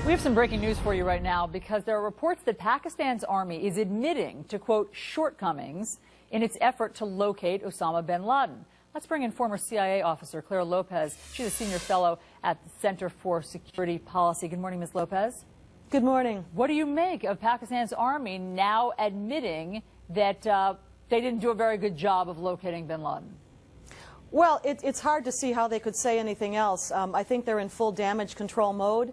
We have some breaking news for you right now because there are reports that Pakistan's army is admitting to, quote, shortcomings in its effort to locate Osama Bin Laden. Let's bring in former CIA officer Clare Lopez. She's a senior fellow at the Center for Security Policy. Good morning, Ms. Lopez. Good morning. What do you make of Pakistan's army now admitting that they didn't do a very good job of locating Bin Laden? Well, it's hard to see how they could say anything else. I think they're in full damage control mode.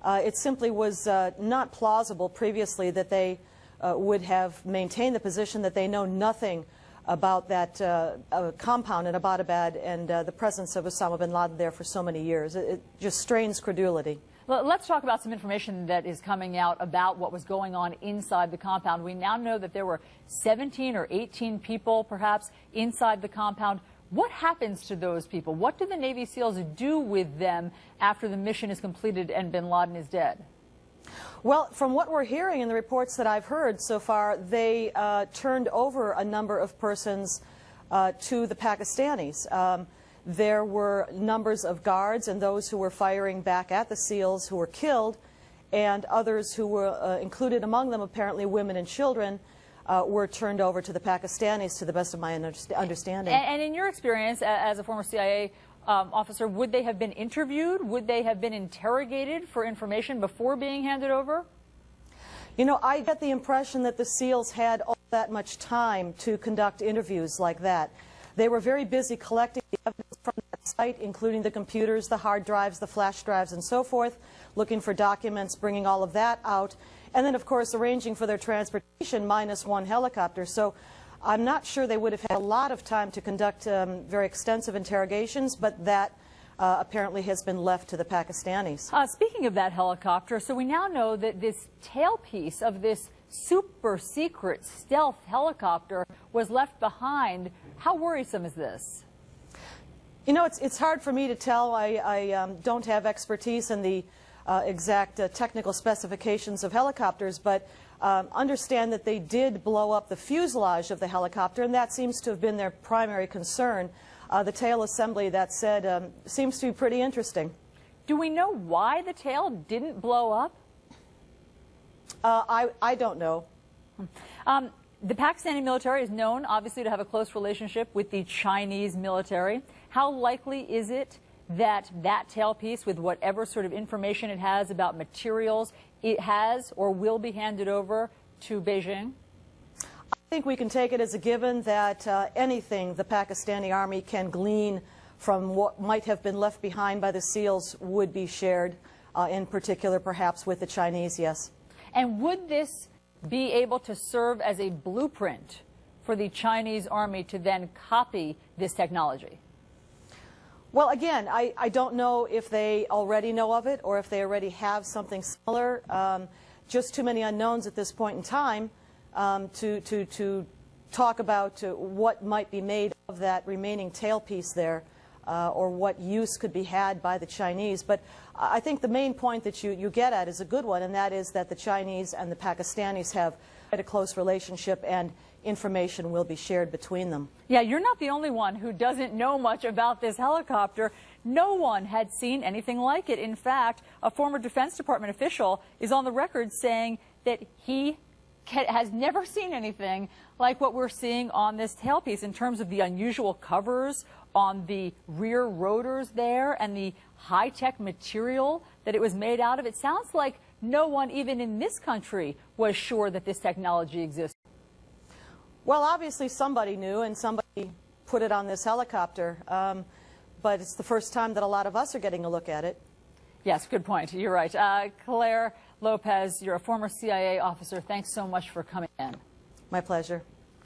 It simply was not plausible previously that they would have maintained the position that they know nothing about that compound in Abbottabad and the presence of Osama bin Laden there for so many years. It just strains credulity. Let's talk about some information that is coming out about what was going on inside the compound. We now know that there were 17 or 18 people, perhaps, inside the compound. What happens to those people? What do the Navy SEALs do with them after the mission is completed and Bin Laden is dead? Well, from what we're hearing in the reports that I've heard so far, they turned over a number of persons to the Pakistanis. There were numbers of guards and those who were firing back at the SEALs who were killed, and others who were included among them, apparently women and children, were turned over to the Pakistanis, to the best of my understanding. And in your experience as a former CIA officer, would they have been interviewed? Would they have been interrogated for information before being handed over? You know, I get the impression that the SEALs had all that much time to conduct interviews like that. They were very busy collecting the evidence from that site, including the computers, the hard drives, the flash drives, and so forth, looking for documents, bringing all of that out, and then, of course, arranging for their transportation minus one helicopter. So I'm not sure they would have had a lot of time to conduct very extensive interrogations, but that apparently has been left to the Pakistanis. Speaking of that helicopter, so we now know that this tailpiece of this super secret stealth helicopter was left behind. How worrisome is this? You know, it's hard for me to tell. I don't have expertise in the exact technical specifications of helicopters, but understand that they did blow up the fuselage of the helicopter, and that seems to have been their primary concern. The tail assembly, that said, seems to be pretty interesting. Do we know why the tail didn't blow up? I don't know. The Pakistani military is known, obviously, to have a close relationship with the Chinese military. How likely is it that that tailpiece, with whatever sort of information it has about materials, it has or will be handed over to Beijing? I think we can take it as a given that anything the Pakistani army can glean from what might have been left behind by the SEALs would be shared, in particular perhaps with the Chinese, yes. And would this be able to serve as a blueprint for the Chinese army to then copy this technology? Well, again, I don't know if they already know of it or if they already have something similar. Just too many unknowns at this point in time to talk about what might be made of that remaining tailpiece there or what use could be had by the Chinese. But I think the main point that you get at is a good one, and that is that the Chinese and the Pakistanis have quite a close relationship, and information will be shared between them. Yeah, you're not the only one who doesn't know much about this helicopter. No one had seen anything like it. In fact, a former Defense Department official is on the record saying that he has never seen anything like what we're seeing on this tailpiece in terms of the unusual covers on the rear rotors there and the high-tech material that it was made out of. It sounds like no one, even in this country, was sure that this technology existed. Well, obviously somebody knew, and somebody put it on this helicopter, but it's the first time that a lot of us are getting a look at it. Yes, good point. You're right. Clare Lopez, you're a former CIA officer. Thanks so much for coming in. My pleasure.